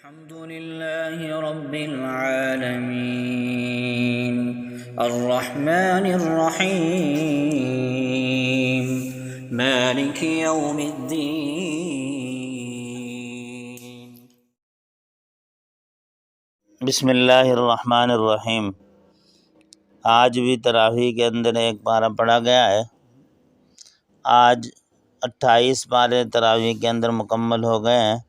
الحمد لله رب العالمين الرحمن الرحيم مالك يوم الدين بسم اللہ الرحمن الرحیم۔ آج بھی تراویح کے اندر ایک پارہ پڑھا گیا ہے۔ آج 28 پارے تراویح کے اندر مکمل ہو گئے ہیں۔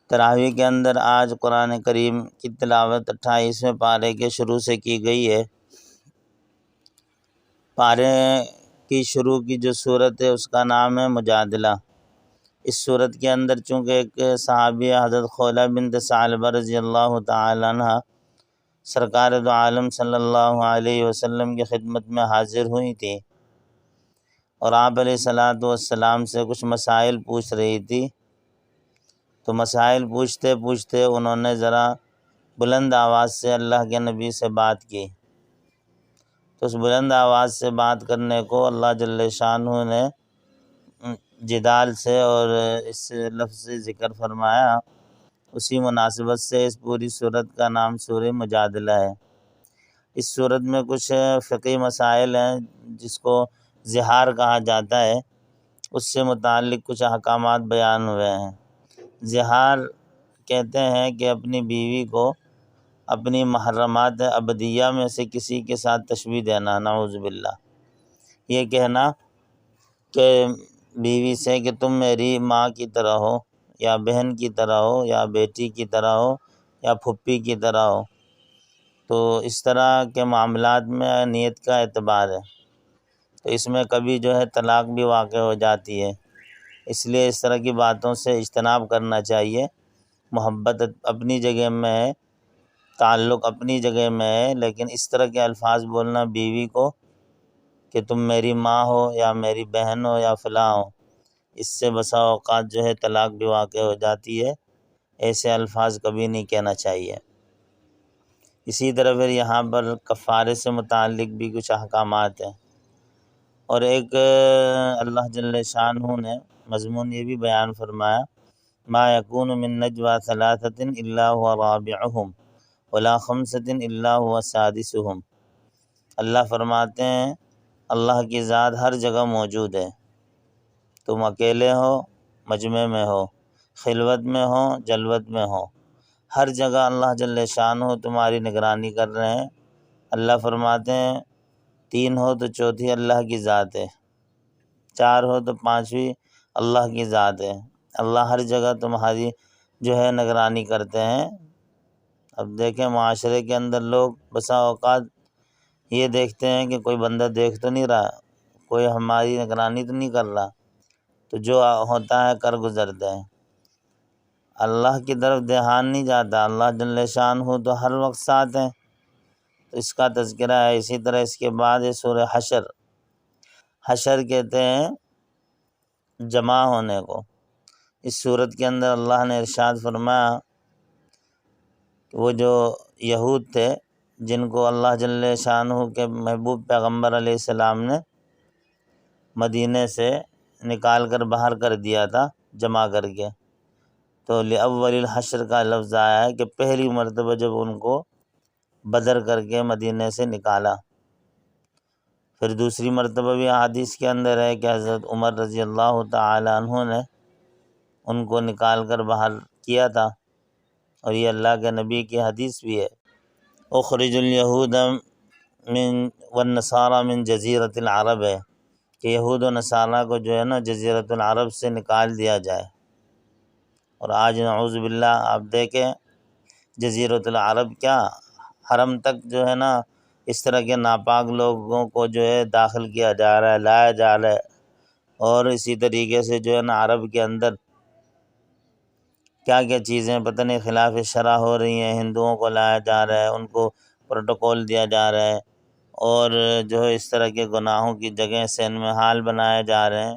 تراویح کے اندر آج قرآن کریم کی تلاوت 28ویں پارے کے شروع سے کی گئی ہے۔ پارے کی شروع کی جو صورت ہے اس کا نام ہے مجادلہ۔ اس صورت کے اندر چونکہ ایک صحابیہ حضرت خولہ بنت ثعلبہ رضی اللہ تعالی عنہ سرکار دو عالم صلی اللہ علیہ وسلم کی خدمت میں حاضر ہوئی تھی اور آپ علیہ الصلاۃ والسلام سے کچھ مسائل پوچھ رہی تھی۔ تو مسائل پوچھتے پوچھتے انہوں نے ذرا بلند آواز سے اللہ کے نبی سے بات کی، تو اس بلند آواز سے بات کرنے کو اللہ جل شانہ نے جدال سے اور اس لفظ سے ذکر فرمایا۔ اسی مناسبت سے اس پوری صورت کا نام سورہ مجادلہ ہے۔ اس صورت میں کچھ فقہی مسائل ہیں جس کو زہار کہا جاتا ہے، اس سے متعلق کچھ احکامات بیان ہوئے ہیں۔ زہار کہتے ہیں کہ اپنی بیوی کو اپنی محرمات ابدیہ میں سے کسی کے ساتھ تشبیہ دینا، نعوذ باللہ۔ یہ کہنا کہ بیوی سے کہ تم میری ماں کی طرح ہو یا بہن کی طرح ہو یا بیٹی کی طرح ہو یا پھپھی کی طرح ہو، تو اس طرح کے معاملات میں نیت کا اعتبار ہے، تو اس میں کبھی جو ہے طلاق بھی واقع ہو جاتی ہے۔ اس لیے اس طرح کی باتوں سے اجتناب کرنا چاہیے۔ محبت اپنی جگہ میں ہے، تعلق اپنی جگہ میں ہے، لیکن اس طرح کے الفاظ بولنا بیوی کو کہ تم میری ماں ہو یا میری بہن ہو یا فلاں ہو، اس سے بسا اوقات جو ہے طلاق بھی واقع ہو جاتی ہے۔ ایسے الفاظ کبھی نہیں کہنا چاہیے۔ اسی طرح پھر یہاں پر کفارے سے متعلق بھی کچھ احکامات ہیں، اور ایک اللہ جل شانہ نے مضمون یہ بھی بیان فرمایا، ما یکون من نجوى ثلاثة الا هو رابعهم ولا خمسة الا هو سادسهم۔ اللہ فرماتے ہیں اللہ کی ذات ہر جگہ موجود ہے، تم اکیلے ہو، مجمع میں ہو، خلوت میں ہو، جلوت میں ہو، ہر جگہ اللہ جل شانہ تمہاری نگرانی کر رہے ہیں۔ اللہ فرماتے ہیں 3 ہو تو چوتھی اللہ کی ذات ہے، 4 ہو تو 5ویں اللہ کی ذات ہے۔ اللہ ہر جگہ تمہاری جو ہے نگرانی کرتے ہیں۔ اب دیکھیں معاشرے کے اندر لوگ بسا اوقات یہ دیکھتے ہیں کہ کوئی بندہ دیکھ تو نہیں رہا، کوئی ہماری نگرانی تو نہیں کر رہا، تو جو ہوتا ہے کر گزرتے ہیں۔ اللہ کی طرف دھیان نہیں جاتا، اللہ جل شانہ تو ہر وقت ساتھ ہیں، تو اس کا تذکرہ ہے۔ اسی طرح اس کے بعد ہے سورہ حشر۔ حشر کہتے ہیں جمع ہونے کو۔ اس صورت کے اندر اللہ نے ارشاد فرمایا کہ وہ جو یہود تھے جن کو اللہ جل شانہ کے محبوب پیغمبر علیہ السلام نے مدینے سے نکال کر باہر کر دیا تھا جمع کر کے، تو لأول الحشر کا لفظ آیا ہے کہ پہلی مرتبہ جب ان کو بدر کر کے مدینے سے نکالا۔ پھر دوسری مرتبہ بھی حدیث کے اندر ہے کہ حضرت عمر رضی اللہ تعالی عنہ نے ان کو نکال کر باہر کیا تھا، اور یہ اللہ کے نبی کی حدیث بھی ہے، اخرج الیہود من والنصارى من جزیرۃ العرب، ہے کہ یہود و نصارہ کو جو ہے نا جزیرۃ العرب سے نکال دیا جائے۔ اور آج نعوذ باللہ آپ دیکھیں جزیرۃ العرب کیا حرم تک جو ہے نا اس طرح کے ناپاک لوگوں کو جو ہے داخل کیا جا رہا ہے، لایا جا رہا ہے، اور اسی طریقے سے جو ہے نا عرب کے اندر کیا کیا چیزیں پتہ نہیں خلاف شرع ہو رہی ہیں، ہندوؤں کو لایا جا رہا ہے، ان کو پروٹوکول دیا جا رہا ہے، اور جو ہے اس طرح کے گناہوں کی جگہ سے ان میں حال بنائے جا رہے ہیں،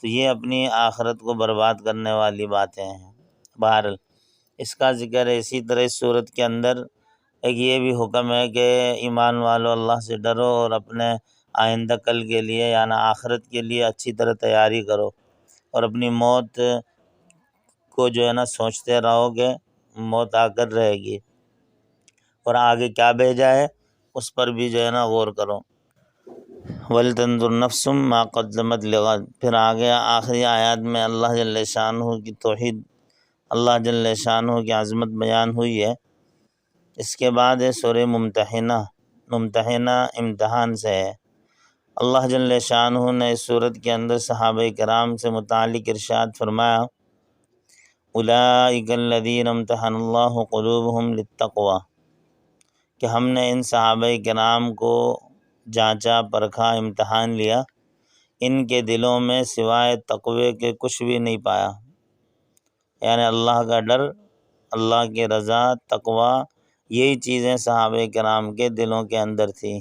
تو یہ اپنی آخرت کو برباد کرنے والی باتیں ہیں۔ بہرحال اس کا ذکر ہے۔ اسی طرح اس صورت کے اندر ایک یہ بھی حکم ہے کہ ایمان والو اللہ سے ڈرو اور اپنے آئندہ کل کے لیے یعنی آخرت کے لیے اچھی طرح تیاری کرو، اور اپنی موت کو جو ہے نا سوچتے رہو کہ موت آ کر رہے گی اور آگے کیا بھیجا ہے اس پر بھی جو ہے نا غور کرو۔ وَلْتَنْظُرْ نَفْسٌ مَا قَدَّمَتْ لِغَدٍ، پھر آگے آخری آیات میں اللہ جل شانہ کی توحید، اللہ جل شانہ کی عظمت بیان ہوئی ہے۔ اس کے بعد ہے سورہ ممتحنہ۔ ممتحنہ امتحان سے ہے۔ اللہ جل شانہ نے اس صورت کے اندر صحابہ کرام سے متعلق ارشاد فرمایا، اولئک الذین امتحن اللہ قلوبہم للتقوی، کہ ہم نے ان صحابہ کرام کو جانچا، پرکھا، امتحان لیا، ان کے دلوں میں سوائے تقوی کے کچھ بھی نہیں پایا، یعنی اللہ کا ڈر، اللہ کی رضا، تقوی، یہی چیزیں صحابہ کرام کے دلوں کے اندر تھی۔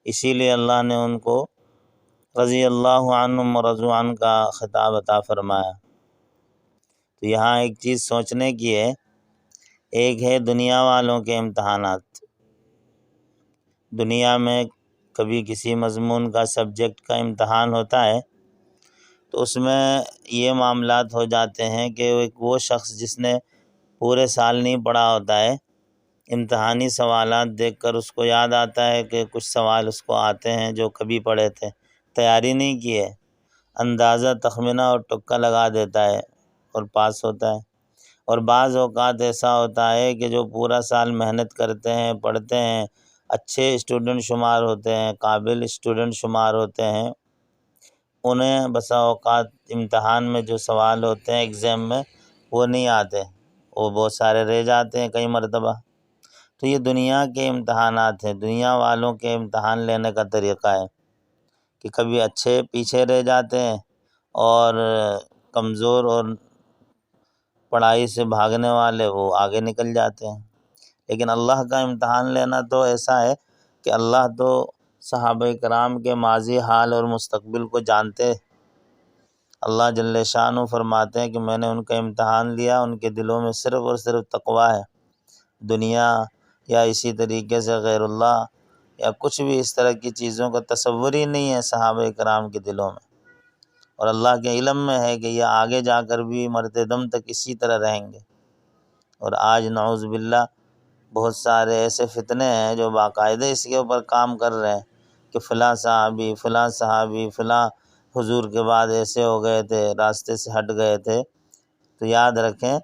اسی لیے اللہ نے ان کو رضی اللہ عنہم ورضوا عنہ کا خطاب عطا فرمایا۔ تو یہاں ایک چیز سوچنے کی ہے، ایک ہے دنیا والوں کے امتحانات۔ دنیا میں کبھی کسی مضمون کا، سبجیکٹ کا امتحان ہوتا ہے تو اس میں یہ معاملات ہو جاتے ہیں کہ وہ شخص جس نے پورے سال نہیں پڑھا ہوتا ہے، امتحانی سوالات دیکھ کر اس کو یاد آتا ہے کہ کچھ سوال اس کو آتے ہیں جو کبھی پڑھے تھے، تیاری نہیں کی ہے، اندازہ، تخمینہ اور تکا لگا دیتا ہے اور پاس ہوتا ہے۔ اور بعض اوقات ایسا ہوتا ہے کہ جو پورا سال محنت کرتے ہیں، پڑھتے ہیں، اچھے اسٹوڈنٹ شمار ہوتے ہیں، قابل اسٹوڈنٹ شمار ہوتے ہیں، انہیں بسا اوقات امتحان میں جو سوال ہوتے ہیں ایگزام میں وہ نہیں آتے، وہ بہت سارے رہ جاتے ہیں کئی مرتبہ۔ تو یہ دنیا کے امتحانات ہیں، دنیا والوں کے امتحان لینے کا طریقہ ہے کہ کبھی اچھے پیچھے رہ جاتے ہیں اور کمزور اور پڑھائی سے بھاگنے والے وہ آگے نکل جاتے ہیں۔ لیکن اللہ کا امتحان لینا تو ایسا ہے کہ اللہ تو صحابہ کرام کے ماضی حال اور مستقبل کو جانتے۔ اللہ جل شانہ فرماتے ہیں کہ میں نے ان کا امتحان لیا، ان کے دلوں میں صرف اور صرف تقوی ہے، دنیا یا اسی طریقے سے غیر اللہ یا کچھ بھی اس طرح کی چیزوں کا تصور ہی نہیں ہے صحابہ کرام کے دلوں میں، اور اللہ کے علم میں ہے کہ یہ آگے جا کر بھی مرتے دم تک اسی طرح رہیں گے۔ اور آج نعوذ باللہ بہت سارے ایسے فتنے ہیں جو باقاعدہ اس کے اوپر کام کر رہے ہیں کہ فلاں صحابی فلاں حضور کے بعد ایسے ہو گئے تھے، راستے سے ہٹ گئے تھے۔ تو یاد رکھیں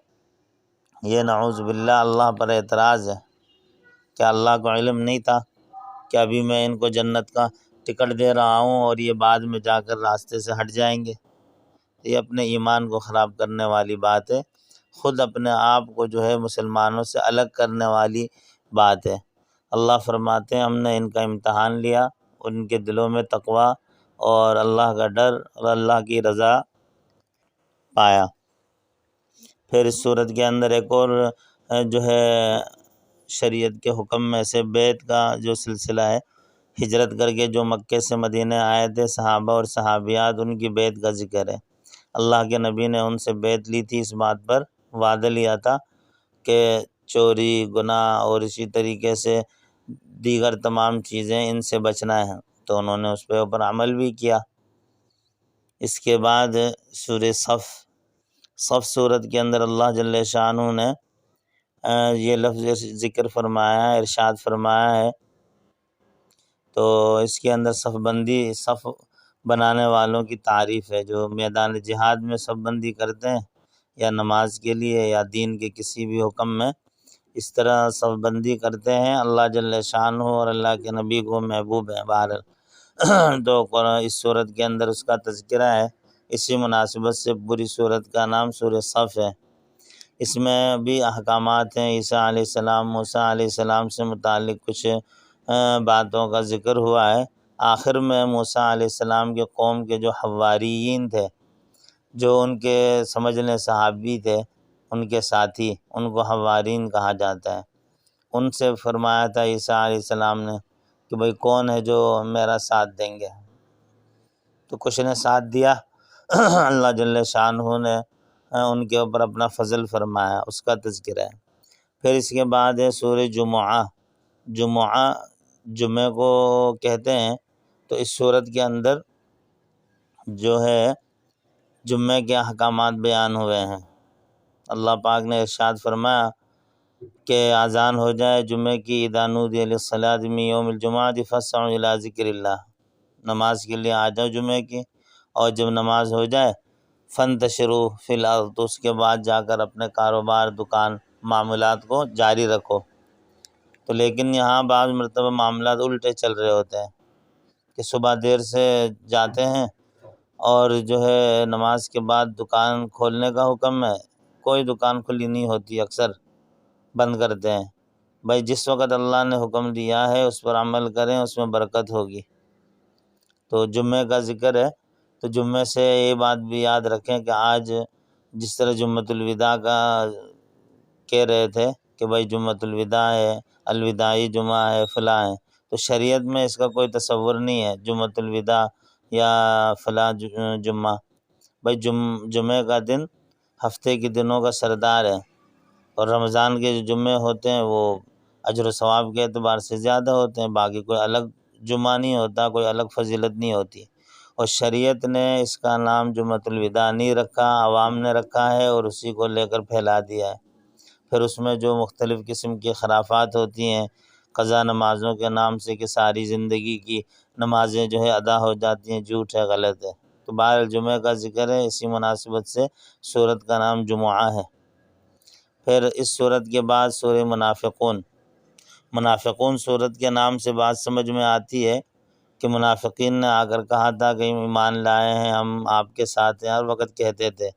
یہ نعوذ باللہ اللہ پر اعتراض ہے۔ کیا اللہ کو علم نہیں تھا کہ ابھی میں ان کو جنت کا ٹکٹ دے رہا ہوں اور یہ بعد میں جا کر راستے سے ہٹ جائیں گے؟ یہ اپنے ایمان کو خراب کرنے والی بات ہے، خود اپنے آپ کو جو ہے مسلمانوں سے الگ کرنے والی بات ہے۔ اللہ فرماتے ہیں ہم نے ان کا امتحان لیا، ان کے دلوں میں تقوی اور اللہ کا ڈر اور اللہ کی رضا پایا۔ پھر اس صورت کے اندر ایک اور جو ہے شریعت کے حکم میں سے بیعت کا جو سلسلہ ہے، ہجرت کر کے جو مکے سے مدینہ آئے تھے صحابہ اور صحابیات، ان کی بیعت کا ذکر ہے۔ اللہ کے نبی نے ان سے بیعت لی تھی، اس بات پر وعدہ لیا تھا کہ چوری، گناہ اور اسی طریقے سے دیگر تمام چیزیں ان سے بچنا ہے، تو انہوں نے اس پہ اوپر عمل بھی کیا۔ اس کے بعد سورہ صف سورت کے اندر اللہ جل شانہ نے یہ لفظ ذکر فرمایا ہے، ارشاد فرمایا ہے، تو اس کے اندر صف بنانے والوں کی تعریف ہے، جو میدان جہاد میں صف بندی کرتے ہیں یا نماز کے لیے یا دین کے کسی بھی حکم میں اس طرح صف بندی کرتے ہیں، اللہ جل شانہ اور اللہ کے نبی کو محبوب ہے۔ بہرحال تو اس صورت کے اندر اس کا تذکرہ ہے، اسی مناسبت سے پوری صورت کا نام سورہ صف ہے۔ اس میں بھی احکامات ہیں، عیسیٰ علیہ السلام، موسیٰ علیہ السلام سے متعلق کچھ باتوں کا ذکر ہوا ہے۔ آخر میں موسیٰ علیہ السلام کے قوم کے جو حواریین تھے، جو ان کے سمجھ لیں صحابی تھے، ان کے ساتھی، ان کو حوارین کہا جاتا ہے، ان سے فرمایا تھا عیسیٰ علیہ السلام نے کہ بھئی کون ہے جو میرا ساتھ دیں گے؟ تو کچھ نے ساتھ دیا، اللہ جل شانہ نے ان کے اوپر اپنا فضل فرمایا، اس کا تذکرہ ہے۔ پھر اس کے بعد ہے سورہ جمعہ کو کہتے ہیں، تو اس صورت کے اندر جو ہے جمعہ کے احکامات بیان ہوئے ہیں۔ اللہ پاک نے ارشاد فرمایا کہ اذان ہو جائے جمعے کی، اذا نودی للصلاۃ من یوم الجمعۃ فاسعوا الی ذکر اللہ، نماز کے لیے آ جاؤ جمعے کی، اور جب نماز ہو جائے فانتشروا فی الارض، تو اس کے بعد جا کر اپنے کاروبار، دکان، معاملات کو جاری رکھو۔ تو لیکن یہاں بعض مرتبہ معاملات الٹے چل رہے ہوتے ہیں کہ صبح دیر سے جاتے ہیں اور جو ہے نماز کے بعد دکان کھولنے کا حکم ہے، کوئی دکان کھلی نہیں ہوتی، اکثر بند کرتے ہیں۔ بھائی جس وقت اللہ نے حکم دیا ہے اس پر عمل کریں، اس میں برکت ہوگی۔ تو جمعے کا ذکر ہے تو جمعے سے یہ بات بھی یاد رکھیں کہ آج جس طرح جمعۃ الوداع کا کہہ رہے تھے کہ بھائی جمعۃ الوداع ہے، الوداعی جمعہ ہے، فلاں ہے، تو شریعت میں اس کا کوئی تصور نہیں ہے جمعۃ الوداع یا فلاں جمعہ۔ بھائی جمعے کا دن ہفتے کے دنوں کا سردار ہے، اور رمضان کے جو جمعے ہوتے ہیں وہ اجر و ثواب کے اعتبار سے زیادہ ہوتے ہیں، باقی کوئی الگ جمعہ نہیں ہوتا، کوئی الگ فضیلت نہیں ہوتی۔ اور شریعت نے اس کا نام جمعۃ الوداع نہیں رکھا، عوام نے رکھا ہے اور اسی کو لے کر پھیلا دیا ہے۔ پھر اس میں جو مختلف قسم کی خرافات ہوتی ہیں قضا نمازوں کے نام سے کہ ساری زندگی کی نمازیں جو ہے ادا ہو جاتی ہیں، جھوٹ ہے، غلط ہے۔ تو بہرحال جمعہ کا ذکر ہے، اسی مناسبت سے سورت کا نام جمعہ ہے۔ پھر اس سورت کے بعد سورہ منافقون سورت کے نام سے بات سمجھ میں آتی ہے کہ منافقین نے آ کر کہا تھا کہ ایمان لائے ہیں، ہم آپ کے ساتھ ہیں، ہر وقت کہتے تھے۔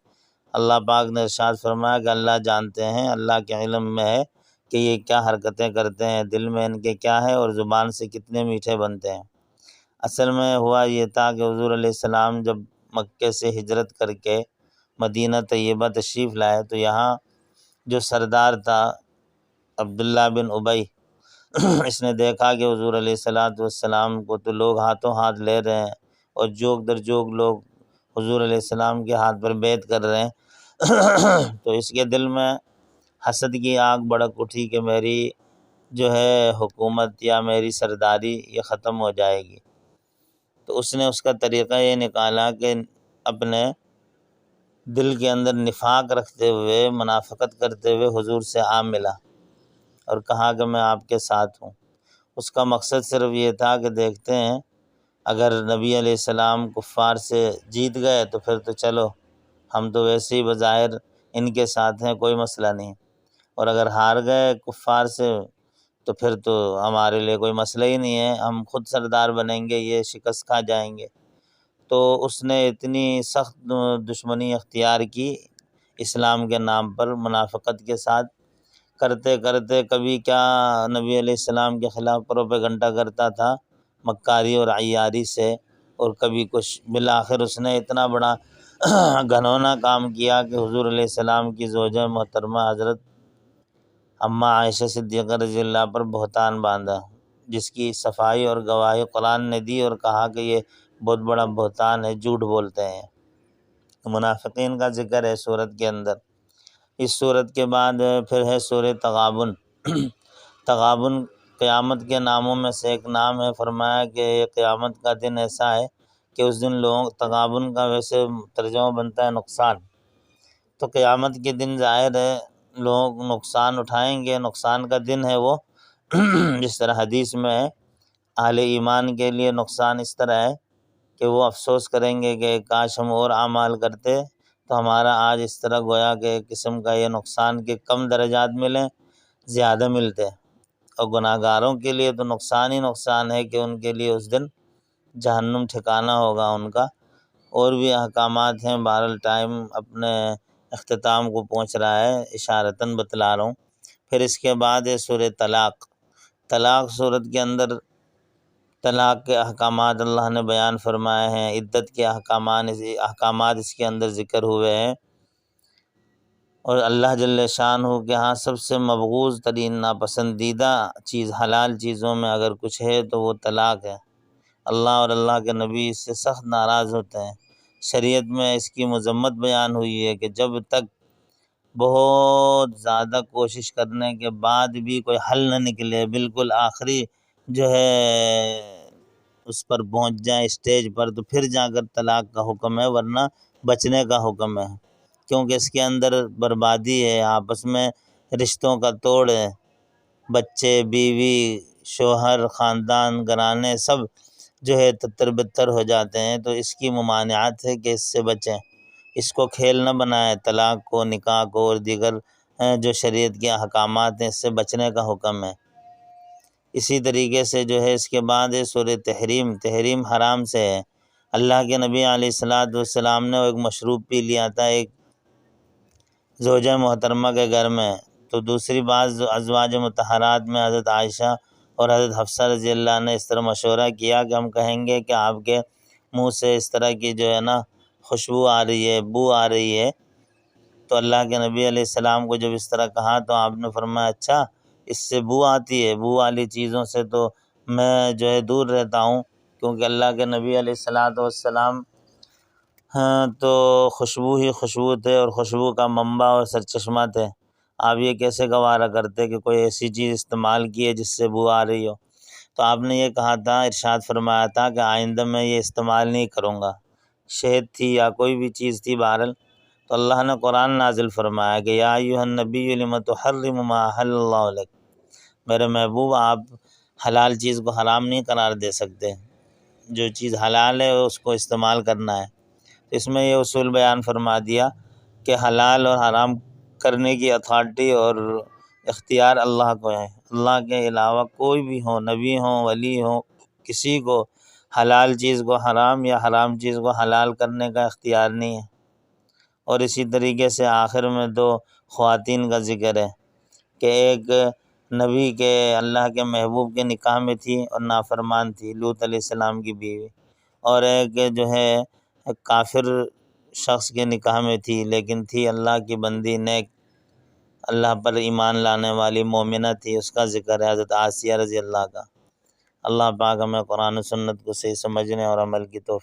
اللہ پاک نے ارشاد فرمایا کہ اللہ جانتے ہیں، اللہ کے علم میں ہے کہ یہ کیا حرکتیں کرتے ہیں، دل میں ان کے کیا ہے اور زبان سے کتنے میٹھے بنتے ہیں۔ اصل میں ہوا یہ تھا کہ حضور علیہ السلام جب مکے سے ہجرت کر کے مدینہ طیبہ تشریف لائے تو یہاں جو سردار تھا عبداللہ بن ابی، اس نے دیکھا کہ حضور علیہ والسلام کو تو لوگ ہاتھوں ہاتھ لے رہے ہیں اور جوگ در جوگ لوگ حضور علیہ السلام کے ہاتھ پر بیعت کر رہے ہیں، تو اس کے دل میں حسد کی آگ بھڑک اٹھی کہ میری جو ہے حکومت یا میری سرداری یہ ختم ہو جائے گی۔ تو اس نے اس کا طریقہ یہ نکالا کہ اپنے دل کے اندر نفاق رکھتے ہوئے، منافقت کرتے ہوئے حضور سے آ ملا اور کہا کہ میں آپ کے ساتھ ہوں۔ اس کا مقصد صرف یہ تھا کہ دیکھتے ہیں اگر نبی علیہ السلام کفار سے جیت گئے تو پھر تو چلو ہم تو ویسے ہی بظاہر ان کے ساتھ ہیں، کوئی مسئلہ نہیں، اور اگر ہار گئے کفار سے تو پھر تو ہمارے لیے کوئی مسئلہ ہی نہیں ہے، ہم خود سردار بنیں گے، یہ شکست کھا جائیں گے۔ تو اس نے اتنی سخت دشمنی اختیار کی اسلام کے نام پر منافقت کے ساتھ، کرتے کرتے کبھی کیا نبی علیہ السلام کے خلاف پروپیگنڈا کرتا تھا مکاری اور عیاری سے، اور کبھی کچھ، بالآخر اس نے اتنا بڑا گھنونا کام کیا کہ حضور علیہ السلام کی زوجہ محترمہ حضرت اماں عائشہ صدیقہ رضی اللہ پر بہتان باندھا، جس کی صفائی اور گواہی قرآن نے دی اور کہا کہ یہ بہت بڑا بہتان ہے، جھوٹ بولتے ہیں۔ منافقین کا ذکر ہے سورت کے اندر۔ اس سورت کے بعد پھر ہے سورہ تغابن۔ تغابن قیامت کے ناموں میں سے ایک نام ہے۔ فرمایا کہ یہ قیامت کا دن ایسا ہے کہ اس دن لوگوں، تغابن کا ویسے ترجمہ بنتا ہے نقصان، تو قیامت کے دن ظاہر ہے لوگ نقصان اٹھائیں گے، نقصان کا دن ہے وہ۔ جس طرح حدیث میں ہے اہل ایمان کے لیے نقصان اس طرح ہے کہ وہ افسوس کریں گے کہ کاش ہم اور اعمال کرتے تو ہمارا آج اس طرح گویا کہ ایک قسم کا یہ نقصان کے کم درجات ملیں، زیادہ ملتے۔ اور گناہ گاروں کے لیے تو نقصان ہی نقصان ہے کہ ان کے لیے اس دن جہنم ٹھکانہ ہوگا ان کا۔ اور بھی احکامات ہیں، بہرحال ٹائم اپنے اختتام کو پہنچ رہا ہے، اشارتاً بتلا رہا ہوں۔ پھر اس کے بعد ہے سورہ طلاق۔ طلاق صورت کے اندر طلاق کے احکامات اللہ نے بیان فرمائے ہیں، عدت کے احکامات اس کے اندر ذکر ہوئے ہیں، اور اللہ جل شانہ کے ہاں سب سے مبغوض ترین، ناپسندیدہ چیز حلال چیزوں میں اگر کچھ ہے تو وہ طلاق ہے۔ اللہ اور اللہ کے نبی اس سے سخت ناراض ہوتے ہیں۔ شریعت میں اس کی مذمت بیان ہوئی ہے کہ جب تک بہت زیادہ کوشش کرنے کے بعد بھی کوئی حل نہ نکلے، بالکل آخری جو ہے اس پر پہنچ جائیں اسٹیج پر، تو پھر جا کر طلاق کا حکم ہے، ورنہ بچنے کا حکم ہے۔ کیونکہ اس کے اندر بربادی ہے، آپس میں رشتوں کا توڑ ہے، بچے، بیوی، شوہر، خاندان، گھرانے سب جو ہے تتر بتر ہو جاتے ہیں۔ تو اس کی ممانعت ہے کہ اس سے بچیں، اس کو کھیل نہ بنائیں، طلاق کو، نکاح کو اور دیگر جو شریعت کے احکامات ہیں اس سے بچنے کا حکم ہے۔ اسی طریقے سے جو ہے اس کے بعد ہے سورہ تحریم۔ تحریم حرام سے ہے۔ اللہ کے نبی علیہ السلام نے ایک مشروب پی لیا تھا ایک زوجہ محترمہ کے گھر میں، تو دوسری بعض ازواج مطہرات میں حضرت عائشہ اور حضرت حفصہ رضی اللہ عنہ نے اس طرح مشورہ کیا کہ ہم کہیں گے کہ آپ کے منہ سے اس طرح کی جو ہے نا خوشبو آ رہی ہے، بو آ رہی ہے۔ تو اللہ کے نبی علیہ السلام کو جب اس طرح کہا تو آپ نے فرمایا اچھا اس سے بو آتی ہے، بو والی چیزوں سے تو میں جو ہے دور رہتا ہوں، کیونکہ اللہ کے نبی علیہ السلام تو خوشبو ہی خوشبو تھے اور خوشبو کا منبع اور سرچشمہ تھے۔ آپ یہ کیسے گوارا کرتے کہ کوئی ایسی چیز استعمال کی ہے جس سے بو آ رہی ہو؟ تو آپ نے یہ کہا تھا، ارشاد فرمایا تھا کہ آئندہ میں یہ استعمال نہیں کروں گا۔ شہد تھی یا کوئی بھی چیز تھی بہرحال، تو اللہ نے قرآن نازل فرمایا کہ یا ایھا النبی لم تحرم ما احل اللہ لک، میرے محبوب آپ حلال چیز کو حرام نہیں قرار دے سکتے، جو چیز حلال ہے اس کو استعمال کرنا ہے۔ اس میں یہ اصول بیان فرما دیا کہ حلال اور حرام کرنے کی اتھارٹی اور اختیار اللہ کو ہے۔ اللہ کے علاوہ کوئی بھی ہو، نبی ہوں، ولی ہوں، کسی کو حلال چیز کو حرام یا حرام چیز کو حلال کرنے کا اختیار نہیں ہے۔ اور اسی طریقے سے آخر میں دو خواتین کا ذکر ہے کہ ایک نبی کے اللہ کے محبوب کے نکاح میں تھی اور نافرمان تھی، لوط علیہ السلام کی بیوی، اور ایک جو ہے کافر شخص کے نکاح میں تھی لیکن تھی اللہ کی بندی، نیک، اللہ پر ایمان لانے والی مومنہ تھی، اس کا ذکر ہے حضرت آسیہ رضی اللہ کا۔ اللہ پاک ہمیں قرآن و سنت کو صحیح سمجھنے اور عمل کی توفیق